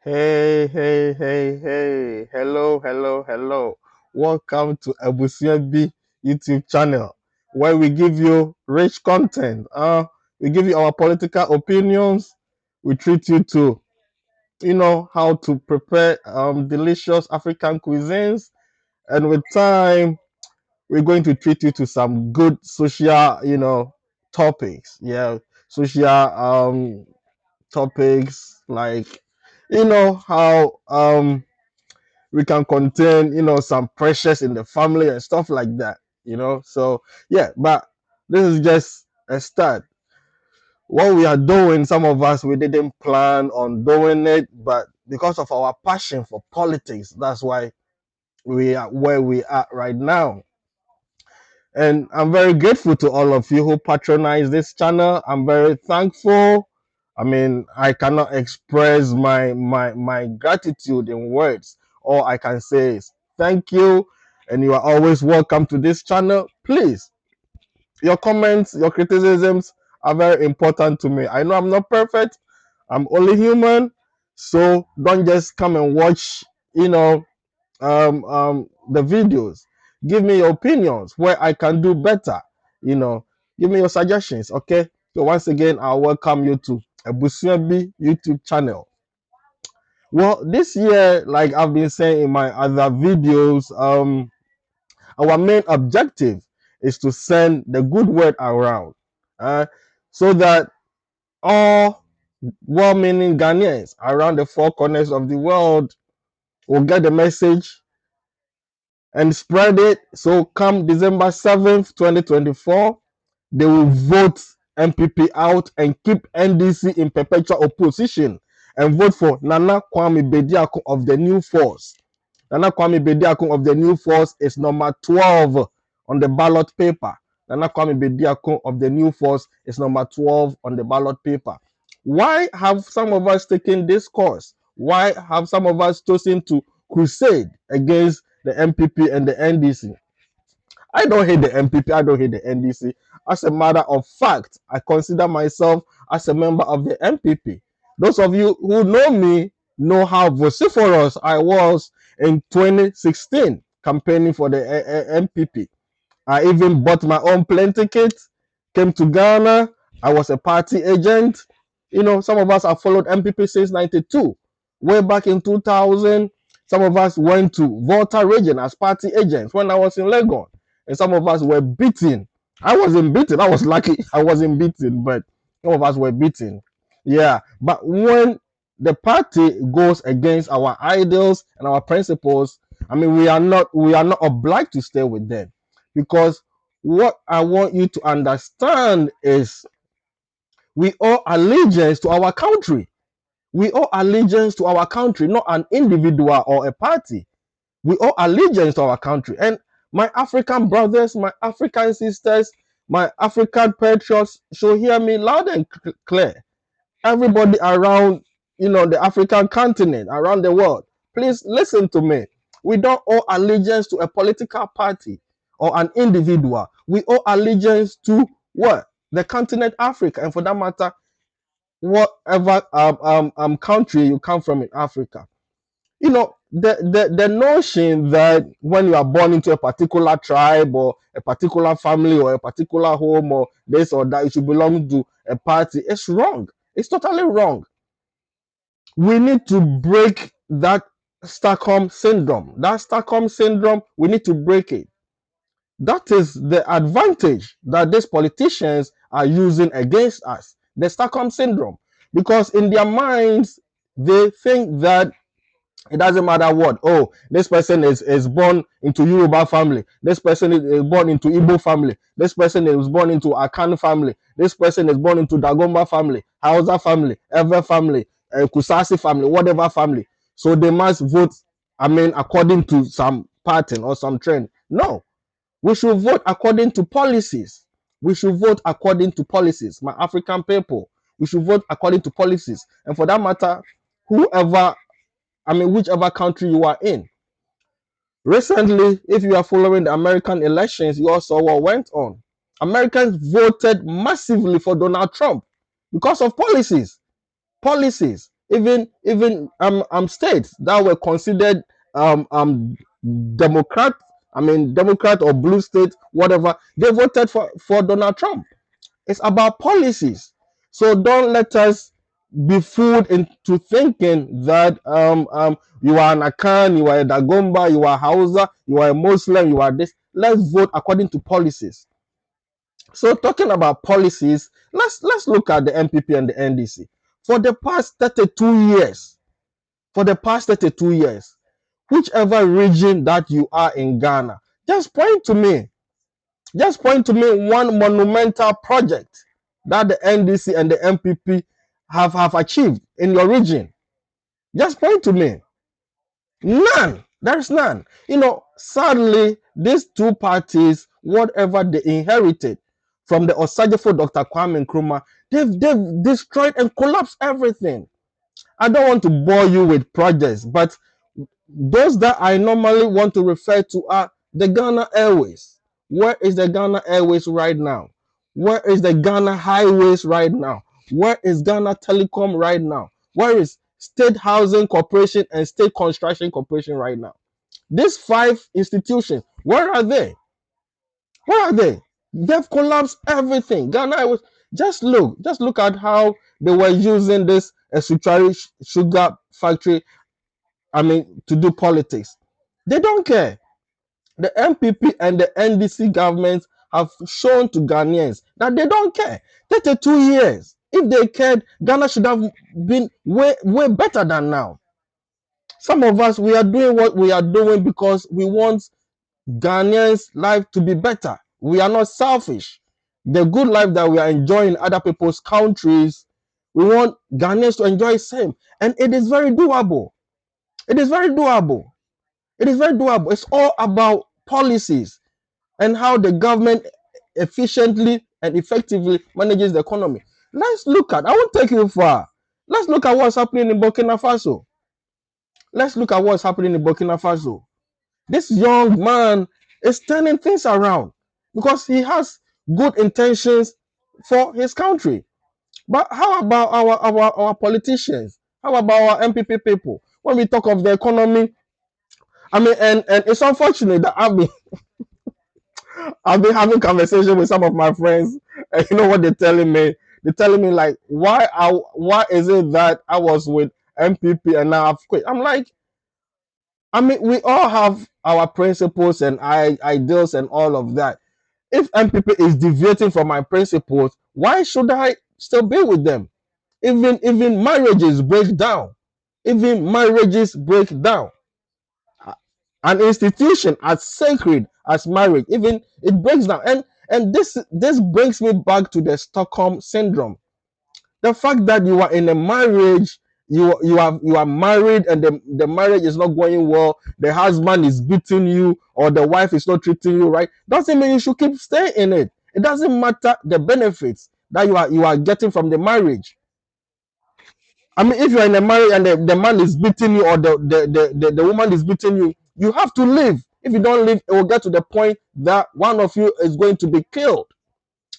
Hey, hey, hey, hey. Hello, hello, hello. Welcome to Abusiabi YouTube channel where we give you rich content. We give you our political opinions. We treat you to, how to prepare delicious African cuisines. And with time, we're going to treat you to some good social, topics. Yeah, social topics like how we can contain some pressures in the family and stuff like that. So yeah, but this is just a start. What we are doing, some of us, we didn't plan on doing it, but because of our passion for politics, that's why we are where we are right now. And I'm very grateful to all of you who patronize this channel. I'm very thankful. I mean, I cannot express my gratitude in words. All I can say is thank you, and you are always welcome to this channel. Please, your comments, your criticisms are very important to me. I know I'm not perfect. I'm only human. So don't just come and watch, you know, the videos. Give me your opinions where I can do better. You know, give me your suggestions. Okay. So once again, I welcome you to Ebusuabi YouTube channel. Well, this year, like I've been saying in my other videos, our main objective is to send the good word around, uh, so that all well-meaning Ghanaians around the four corners of the world will get the message and spread it. So come December 7th, 2024, they will vote MPP out and keep NDC in perpetual opposition and vote for Nana Kwame Bediako of the New Force. Nana Kwame Bediako of the New Force is number 12 on the ballot paper. Nana Kwame Bediako of the New Force is number 12 on the ballot paper. Why have some of us taken this course? Why have some of us chosen to crusade against the MPP and the NDC? I don't hate the MPP, I don't hate the NDC. As a matter of fact, I consider myself as a member of the MPP. Those of you who know me know how vociferous I was in 2016 campaigning for the MPP. I even bought my own plane ticket, came to Ghana. I was a party agent. Some of us have followed MPP since 92. Way back in 2000, some of us went to Volta region as party agents when I was in Legon. And some of us were beaten. I wasn't beaten. I was lucky I wasn't beaten, but some of us were beaten. Yeah. But when the party goes against our ideals and our principles, I mean, we are not obliged to stay with them, because what I want you to understand is we owe allegiance to our country. We owe allegiance to our country, not an individual or a party. We owe allegiance to our country. And my African brothers, my African sisters, my African patriots should hear me loud and clear. Everybody around, the African continent, around the world, please listen to me. We don't owe allegiance to a political party or an individual. We owe allegiance to what? The continent Africa, and for that matter, whatever country you come from in Africa. The notion that when you are born into a particular tribe or a particular family or a particular home or this or that, you should belong to a party, is wrong. It's totally wrong. We need to break that Stockholm syndrome. That Stockholm syndrome, we need to break it. That is the advantage that these politicians are using against us. The Stockholm syndrome. Because in their minds, they think that it doesn't matter what. Oh, this person is born into Yoruba family. This person is born into Igbo family. This person is born into Akan family. This person is born into Dagomba family, Hausa family, Ever family, Kusasi family, whatever family. So they must vote, I mean, according to some pattern or some trend. No, we should vote according to policies. We should vote according to policies. My African people, we should vote according to policies. And for that matter, whichever country you are in. Recently, if you are following the American elections, you all saw what went on. Americans voted massively for Donald Trump because of policies. Policies. even states that were considered Democrat, I mean Democrat or blue state, whatever, they voted for Donald Trump. It's about policies. So don't let us be fooled into thinking that you are an Akan, you are a Dagomba, you are Hausa, you are a Muslim, you are this. Let's vote according to policies. So talking about policies, let's look at the MPP and the NDC. For the past 32 years, for the past 32 years, whichever region that you are in Ghana, just point to me. Just point to me one monumental project that the NDC and the MPP have achieved in your region. Just point to me. None. There's none. Sadly, these two parties, whatever they inherited from the Osajefo Dr. Kwame Nkrumah, they've destroyed and collapsed everything. I don't want to bore you with projects, but those that I normally want to refer to are the Ghana Airways. Where is the Ghana Airways right now? Where is the Ghana Highways right now? Where is Ghana Telecom right now? Where is State Housing Corporation and State Construction Corporation right now? These five institutions, where are they? Where are they? They've collapsed everything. Ghana Airways, just look at how they were using this Sutari sugar factory, I mean, to do politics. They don't care. The MPP and the NDC governments have shown to Ghanaians that they don't care. 32 years. If they cared, Ghana should have been way better than now. Some of us, we are doing what we are doing because we want Ghanaians' life to be better. We are not selfish. The good life that we are enjoying in other people's countries, we want Ghanaians to enjoy the same. And it is very doable. It is very doable. It is very doable. It's all about policies and how the government efficiently and effectively manages the economy. I won't take you far. Let's look at what's happening in Burkina Faso. Let's look at what's happening in Burkina Faso. This young man is turning things around because he has good intentions for his country. But how about our politicians? How about our MPP people? When we talk of the economy, I mean, and it's unfortunate that I've been having conversation with some of my friends, and you know what they're telling me? They're telling me like, why is it that I was with MPP and now I've quit? I'm like, I mean, we all have our principles and ideals and all of that. If MPP is deviating from my principles, why should I still be with them? Even marriages break down. Even marriages break down. An institution as sacred as marriage, even it breaks down. And this brings me back to the Stockholm syndrome. The fact that you are in a marriage, you are married and the marriage is not going well, the husband is beating you or the wife is not treating you right, doesn't mean you should keep staying in it. It doesn't matter the benefits that you are getting from the marriage. I mean, if you're in a marriage and the man is beating you or the woman is beating you, you have to leave. If you don't leave, it will get to the point that one of you is going to be killed.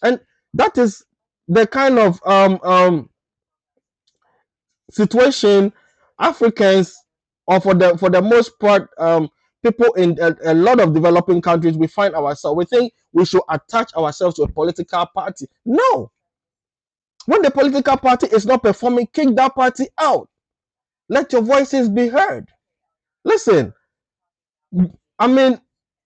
And that is the kind of situation Africans, or for the most part, people in a lot of developing countries, we find ourselves. We think we should attach ourselves to a political party. No. When the political party is not performing, kick that party out. Let your voices be heard. Listen, I mean,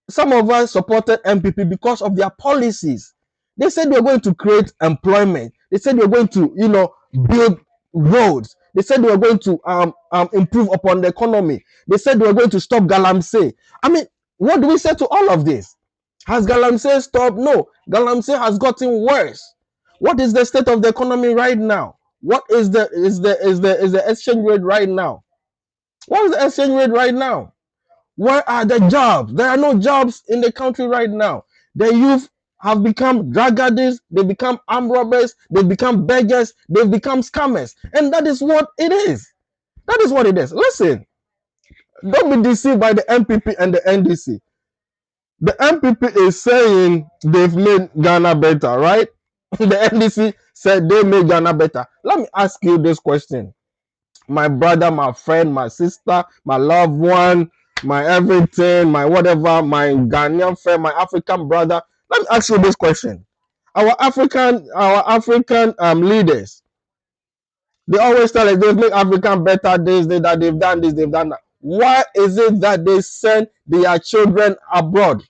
some of us supported MPP because of their policies. They said they were going to create employment. They said they were going to, build roads. They said they were going to improve upon the economy. They said they were going to stop Galamsey. I mean, what do we say to all of this? Has Galamsey stopped? No. Galamsey has gotten worse. What is the state of the economy right now? What is the exchange rate right now? What is the exchange rate right now? Where are the jobs? There are no jobs in the country right now. The youth have become drug addicts, they become armed robbers, they become beggars, they become scammers. And that is what it is. That is what it is. Listen, don't be deceived by the MPP and the NDC. The MPP is saying they've made Ghana better, right? The NDC said they made Ghana better. Let me ask you this question. my brother, my friend, my sister, my loved one, my everything, my whatever, my Ghanaian friend, my African brother. Let me ask you this question. Our African leaders, they always tell us they've made African better this, that they've done this, they've done that. Why is it that they send their children abroad?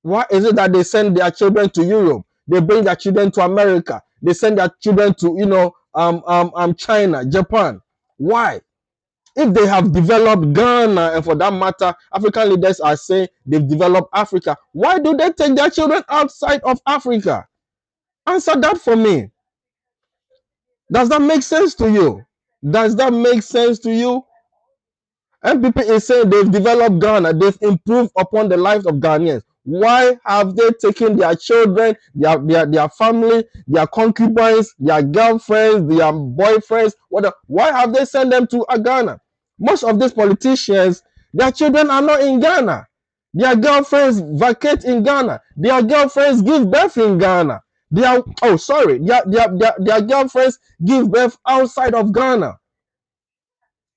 Why is it that they send their children to Europe? They bring their children to America. They send their children to China, Japan. Why? If they have developed Ghana, and for that matter, African leaders are saying they've developed Africa, why do they take their children outside of Africa? Answer that for me. Does that make sense to you? Does that make sense to you? MPP is saying they've developed Ghana, they've improved upon the lives of Ghanaians. Why have they taken their children, their family, their concubines, their girlfriends, their boyfriends, whatever? Why have they sent them to Ghana? Most of these politicians, their children are not in Ghana. Their girlfriends vacate in Ghana. Their girlfriends give birth in Ghana. Their girlfriends give birth outside of Ghana.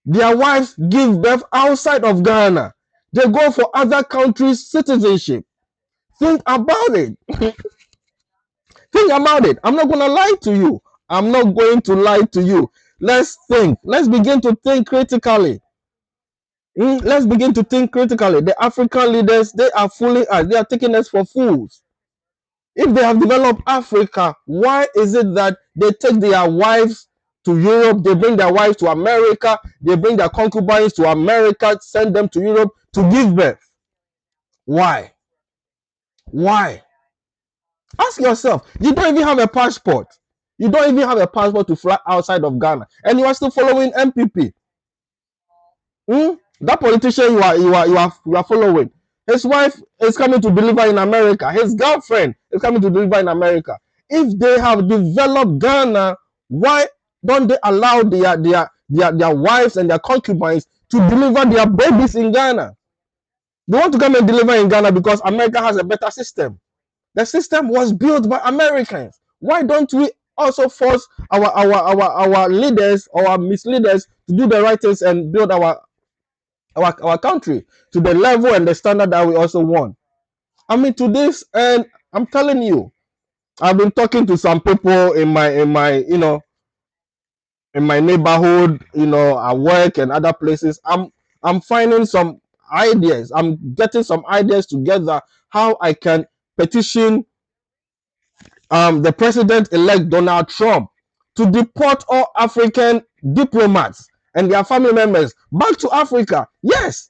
Their wives give birth outside of Ghana. They go for other countries' citizenship. Think about it. Think about it. I'm not going to lie to you. I'm not going to lie to you. Let's think. Let's begin to think critically. Let's begin to think critically. The African leaders, they are fooling us. They are taking us for fools. If they have developed Africa, why is it that they take their wives to Europe, they bring their wives to America, they bring their concubines to America, send them to Europe to give birth? Why? Why? Ask yourself. You don't even have a passport. You don't even have a passport to fly outside of Ghana, and you are still following MPP. That politician you are following. His wife is coming to deliver in America. His girlfriend is coming to deliver in America. If they have developed Ghana, why don't they allow their wives and their concubines to deliver their babies in Ghana? They want to come and deliver in Ghana because America has a better system. The system was built by Americans. Why don't we also force our leaders or our misleaders to do the right things and build our country to the level and the standard that we also want? I mean, to this, and I'm telling you, I've been talking to some people in my neighborhood, at work and other places. I'm finding some ideas. I'm getting some ideas together how I can petition the president-elect Donald Trump to deport all African diplomats and their family members back to Africa. Yes,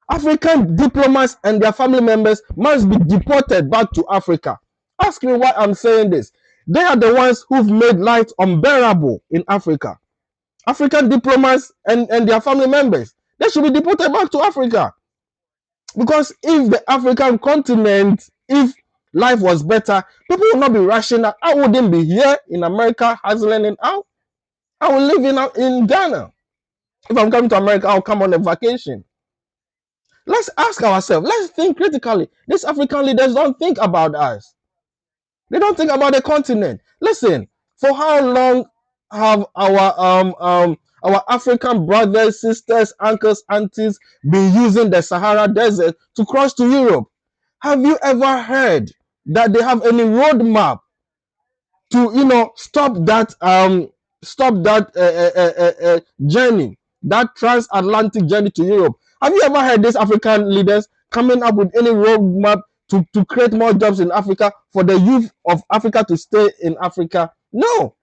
African diplomats and their family members must be deported back to Africa. Ask me why I'm saying this. They are the ones who've made life unbearable in Africa. African diplomats and their family members, they should be deported back to Africa. Because if the African continent, if life was better, people would not be rushing out. I wouldn't be here in America hustling it out. I will live in Ghana. If I'm coming to America, I'll come on a vacation. Let's ask ourselves, let's think critically. These African leaders don't think about us. They don't think about the continent. Listen, for how long have our African brothers, sisters, uncles, aunties been using the Sahara Desert to cross to Europe? Have you ever heard that they have any roadmap to stop that journey, that transatlantic journey to Europe? Have you ever heard these African leaders coming up with any roadmap to create more jobs in Africa, for the youth of Africa to stay in Africa? No,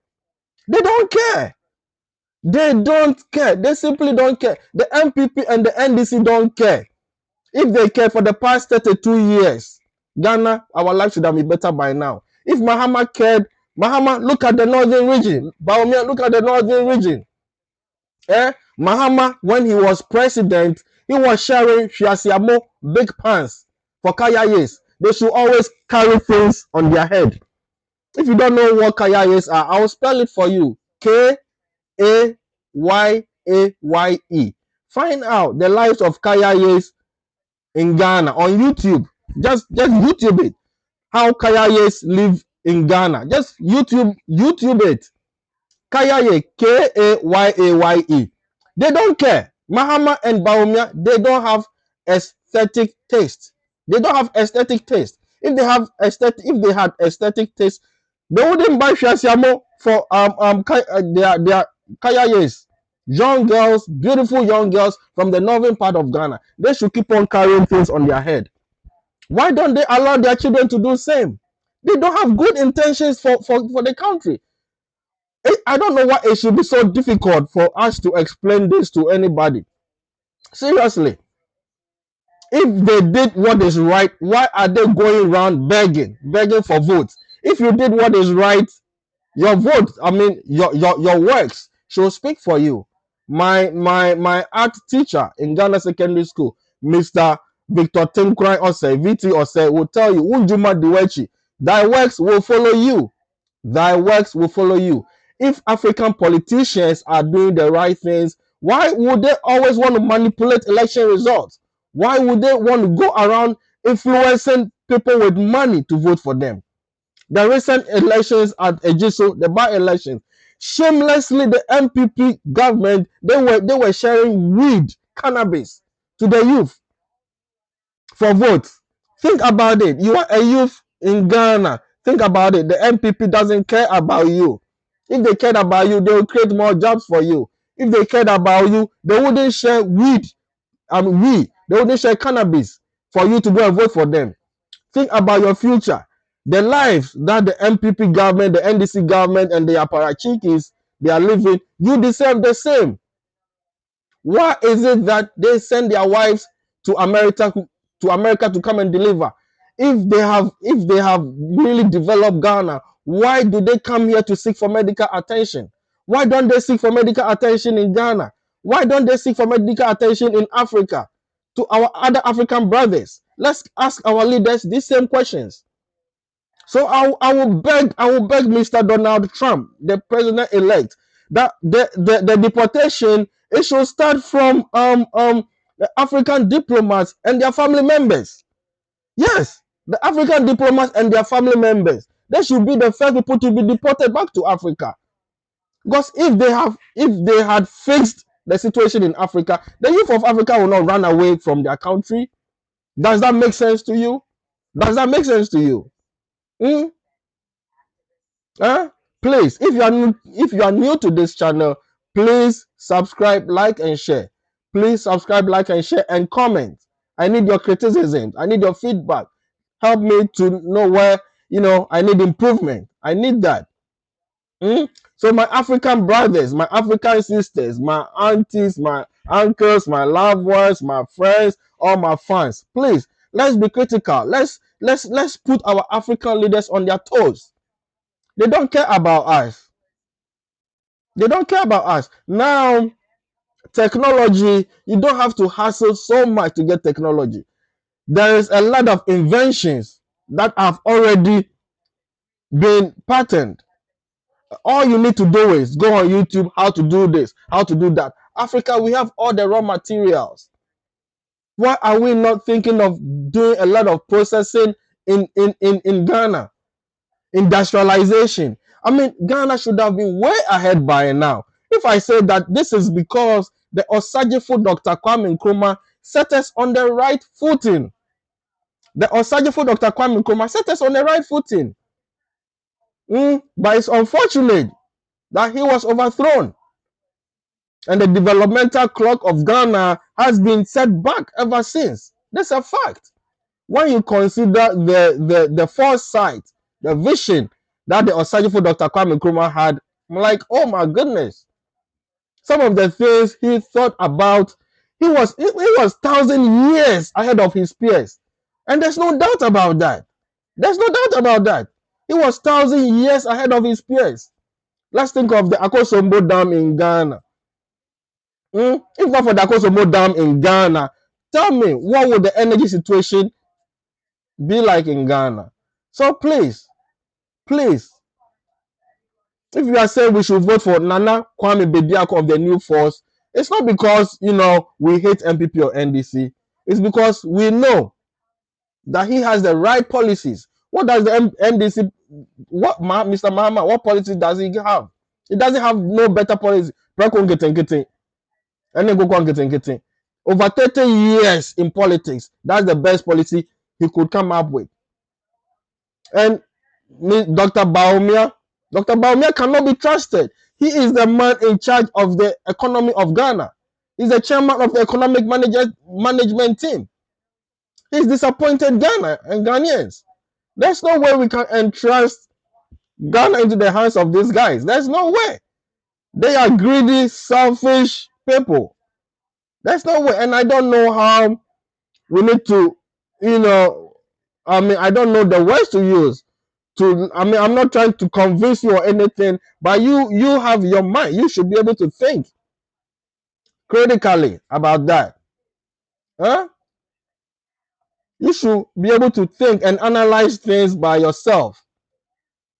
they don't care. They don't care. They simply don't care. The MPP and the NDC don't care. If they care, for the past 32 years, Ghana, our life should have been better by now. If Mahama cared, Mahama, look at the northern region. Baumia, look at the northern region. Mahama, when he was president, he was sharing Shiasiamo big pants for Kayayes. They should always carry things on their head. If you don't know what Kayayes are, I'll spell it for you. Kayayye. Find out the lives of Kayayes in Ghana on YouTube. Just YouTube it. How Kayayes live in Ghana. Just YouTube it. Kayayye, Kayayye. They don't care. Mahama and Baumia, they don't have aesthetic taste. They don't have aesthetic taste. If they had aesthetic taste, they wouldn't buy Shasiamo for their Kayayes. Young girls, beautiful young girls from the northern part of Ghana. They should keep on carrying things on their head. Why don't they allow their children to do the same? They don't have good intentions for the country. I don't know why it should be so difficult for us to explain this to anybody. Seriously, if they did what is right, why are they going around begging for votes? If you did what is right, your vote, I mean, your works should speak for you. My art teacher in Ghana Secondary School, Mr. Victor Tinkrai Ose, VT Ose, will tell you, Unjuma Diwechi, thy works will follow you. Thy works will follow you. If African politicians are doing the right things, why would they always want to manipulate election results? Why would they want to go around influencing people with money to vote for them? The recent elections at Ejiso, the by-elections, shamelessly the MPP government, they were sharing weed, cannabis to the youth for votes. Think about it. You are a youth in Ghana. Think about it. The MPP doesn't care about you. If they cared about you, they will create more jobs for you. If they cared about you, they wouldn't share weed. They wouldn't share cannabis for you to go and vote for them. Think about your future. The lives that the MPP government, the NDC government, and the apparatchiks they are living, you deserve the same. Why is it that they send their wives to America to come and deliver? If they have really developed Ghana, why do they come here to seek for medical attention? Why don't they seek for medical attention in Ghana? Why don't they seek for medical attention in Africa to our other African brothers? Let's ask our leaders these same questions. So I will beg Mr. Donald Trump, the president-elect, that the deportation, it should start from the African diplomats and their family members. Yes, the African diplomats and their family members. They should be the first people to be deported back to Africa. Because if they had fixed the situation in Africa, the youth of Africa will not run away from their country. Does that make sense to you? Does that make sense to you? Hmm? Huh? Please, if you are new to this channel, please subscribe, like, and share. Please subscribe, like, and share, and comment. I need your criticism. I need your feedback. Help me to know where I need improvement. I need that. Hmm? So my African brothers, my African sisters, my aunties, my uncles, my loved ones, my friends, all my fans, please let's be critical. Let's put our African leaders on their toes. They don't care about us. They don't care about us. Now, technology, you don't have to hassle so much to get technology. There is a lot of inventions that have already been patented. All you need to do is go on YouTube, how to do this, how to do that. Africa, we have all the raw materials. Why are we not thinking of doing a lot of processing in Ghana? Industrialization. I mean, Ghana should have been way ahead by now. If I say that this is because the Osagefo Dr. Kwame Nkrumah set us on the right footing. The Osagefo Dr. Kwame Nkrumah set us on the right footing. But it's unfortunate that he was overthrown. And the developmental clock of Ghana has been set back ever since. That's a fact. When you consider the foresight, the vision that the Osagefo Dr. Kwame Nkrumah had, I'm like, oh my goodness. Some of the things he thought about, he was 1,000 years ahead of his peers. And there's no doubt about that. There's no doubt about that. He was 1,000 years ahead of his peers. Let's think of the Akosombo Dam in Ghana. If not for the Akosombo Dam in Ghana, tell me, what would the energy situation be like in Ghana? So please, if you are saying we should vote for Nana Kwame Bediako of the New Force, it's not because we hate MPP or NDC. It's because we know that he has the right policies. What does the NDC? Mr. Mahama? What policy does he have? He doesn't have no better policy. And then go on getting over 30 years in politics. That's the best policy he could come up with. And Dr. Baumia cannot be trusted. He is the man in charge of the economy of Ghana. He's the chairman of the economic management team. He's disappointed Ghana and Ghanaians. There's no way we can entrust Ghana into the hands of these guys. There's no way. They are greedy, selfish people. There's no way. And I don't know how we need to, I don't know the words to use. I'm not trying to convince you or anything, but you have your mind. You should be able to think critically about that. Huh? You should be able to think and analyze things by yourself.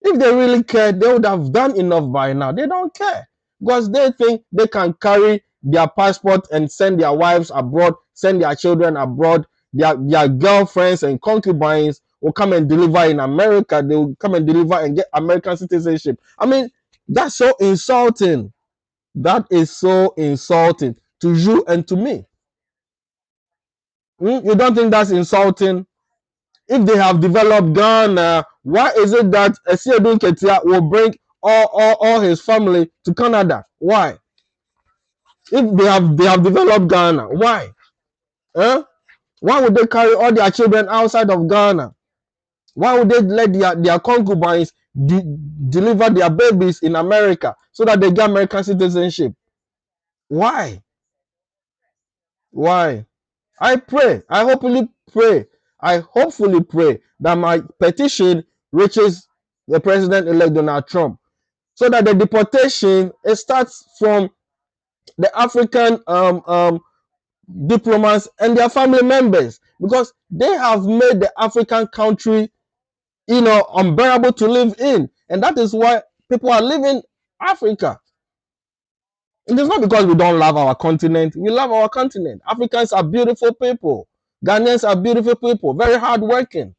If they really cared, they would have done enough by now. They don't care because they think they can carry their passport and send their wives abroad, send their children abroad. Their girlfriends and concubines will come and deliver in America. They will come and deliver and get American citizenship. I mean, that's so insulting. That is so insulting to you and to me. You don't think that's insulting? If they have developed Ghana, why is it that Esiedun Ketia will bring all his family to Canada? Why? If they have developed Ghana, why? Huh? Why would they carry all their children outside of Ghana? Why would they let their concubines deliver their babies in America so that they get American citizenship? Why? Why? I pray. I hopefully pray that my petition reaches the President-elect Donald Trump, so that the deportation, it starts from the African diplomats and their family members, because they have made the African country, unbearable to live in, and that is why people are leaving Africa. It is not because we don't love our continent. We love our continent. Africans are beautiful people. Ghanaians are beautiful people, very hardworking.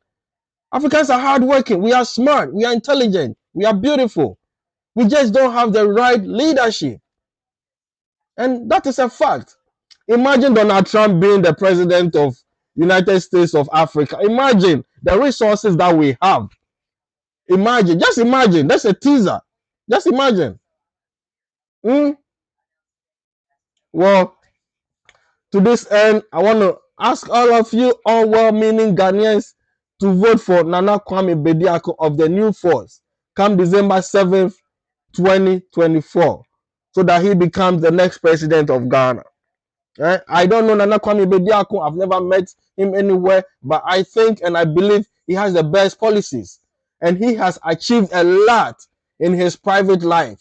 Africans are hardworking. We are smart. We are intelligent. We are beautiful. We just don't have the right leadership. And that is a fact. Imagine Donald Trump being the president of United States of Africa. Imagine the resources that we have. Imagine, just imagine. That's a teaser. Just imagine. Well, to this end, I want to ask all of you, all well-meaning Ghanaians, to vote for Nana Kwame Bediako of the New Force come December 7th, 2024, so that he becomes the next president of Ghana. I don't know Nana Kwame Bediako. I've never met him anywhere, but I think and I believe he has the best policies, and he has achieved a lot in his private life.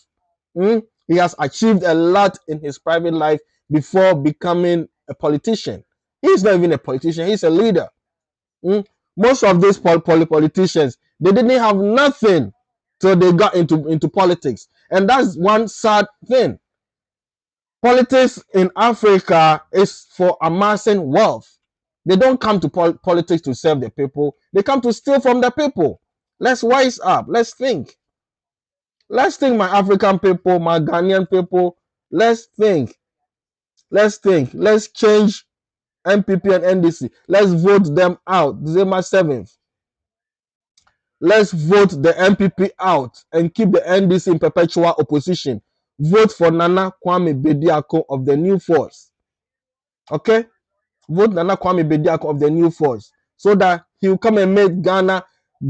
He has achieved a lot in his private life before becoming a politician. He's not even a politician. He's a leader. Most of these politicians, they didn't have nothing till they got into politics, and that's one sad thing. Politics in Africa is for amassing wealth. They don't come to politics to serve the people. They come to steal from the people. Let's wise up. Let's think. Let's think, my African people, my Ghanaian people. Let's think. Let's think. Let's change MPP and NDC. Let's vote them out December 7th. Let's vote the MPP out and keep the NDC in perpetual opposition. Vote for Nana Kwame Bediako of the New Force. Okay? Vote Nana Kwame Bediako of the New Force, so that he will come and make Ghana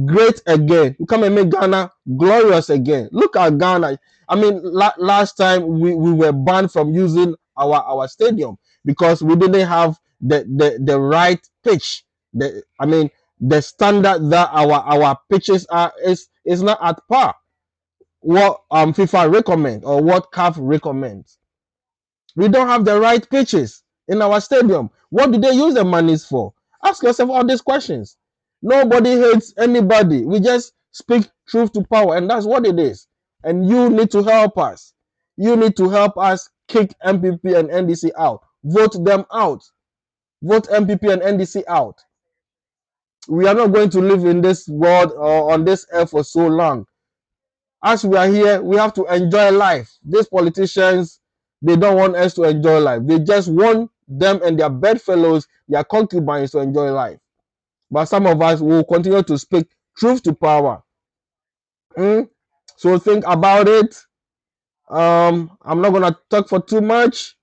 great again. He'll come and make Ghana glorious again. Look at Ghana. I mean, last time we were banned from using our stadium because we didn't have the right pitch. The standard that our pitches are is not at par. What FIFA recommend or what CAF recommends. We don't have the right pitches in our stadium. What do they use the monies for? Ask yourself all these questions. Nobody hates anybody. We just speak truth to power, and that's what it is. And you need to help us. You need to help us kick MPP and NDC out. Vote them out. Vote MPP and NDC out. We are not going to live in this world or on this earth for so long. As we are here, we have to enjoy life. These politicians, they don't want us to enjoy life. They just want them and their bedfellows, their concubines, to enjoy life. But some of us will continue to speak truth to power. So think about it. I'm not gonna talk for too much.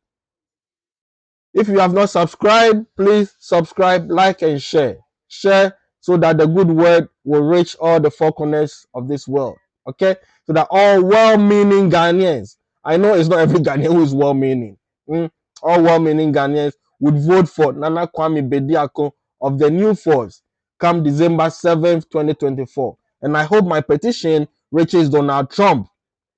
If you have not subscribed, please subscribe, like, and share. Share so that the good word will reach all the four corners of this world. Okay? So that all well-meaning Ghanaians, I know it's not every Ghanaian who is well-meaning. All well-meaning Ghanaians would vote for Nana Kwame Bediako of the New Force come December 7th, 2024. And I hope my petition reaches Donald Trump,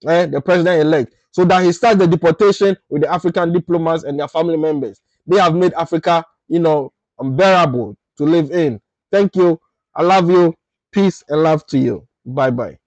the president-elect, so that he starts the deportation with the African diplomats and their family members. They have made Africa, unbearable to live in. Thank you. I love you. Peace and love to you. Bye-bye.